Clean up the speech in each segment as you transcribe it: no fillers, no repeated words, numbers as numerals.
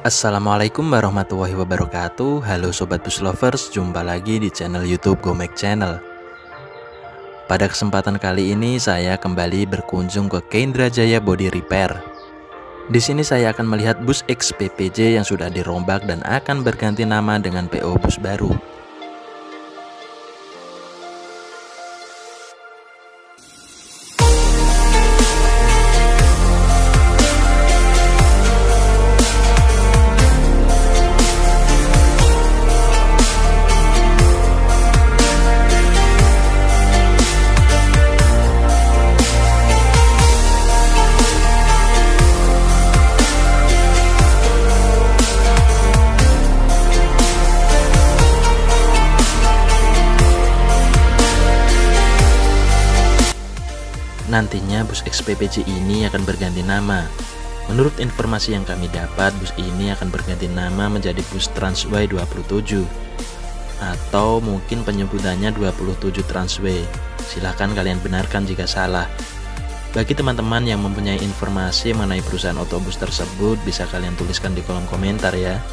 Assalamualaikum warahmatullahi wabarakatuh. Halo Sobat Bus Lovers, jumpa lagi di channel YouTube Gomek Channel. Pada kesempatan kali ini saya kembali berkunjung ke Kendra Jaya Body Repair. Di sini saya akan melihat bus XPPJ yang sudah dirombak dan akan berganti nama dengan PO bus baru. Nantinya bus XPPJ ini akan berganti nama. Menurut informasi yang kami dapat, bus ini akan berganti nama menjadi bus Transway 27 atau mungkin penyebutannya 27 Transway. Silahkan kalian benarkan jika salah. Bagi teman-teman yang mempunyai informasi mengenai perusahaan otobus tersebut, bisa kalian tuliskan di kolom komentar ya.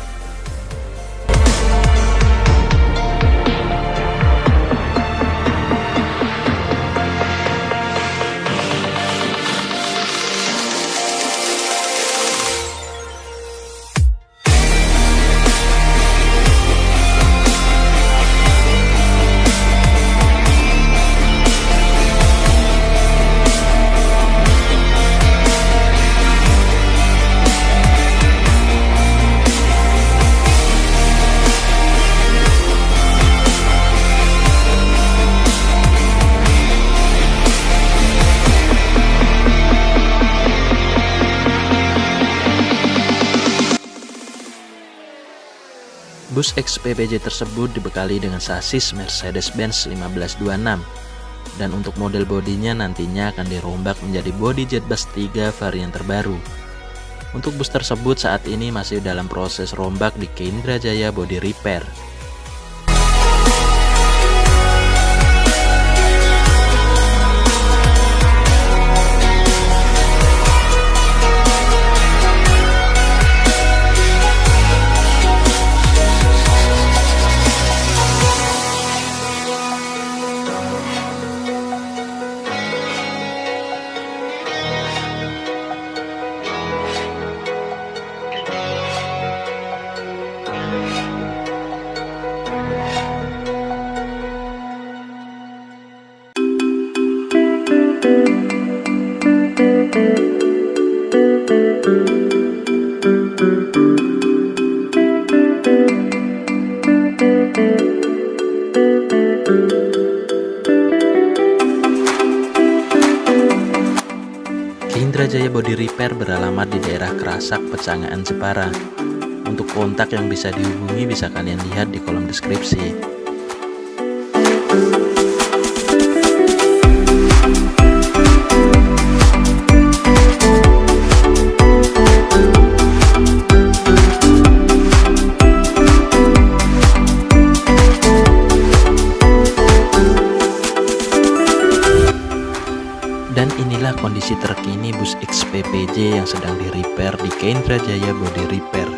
Bus XPPJ tersebut dibekali dengan sasis Mercedes-Benz 1526 dan untuk model bodinya nantinya akan dirombak menjadi bodi Jetbus 3 varian terbaru. Untuk bus tersebut saat ini masih dalam proses rombak di Kendra Jaya Body Repair. Kendra Jaya Body Repair beralamat di daerah Kerasak, Pecangaan, Jepara. Untuk kontak yang bisa dihubungi bisa kalian lihat di kolom deskripsi. Dan inilah kondisi terkini bus XPPJ yang sedang di repair di Kendra Jaya Body Repair.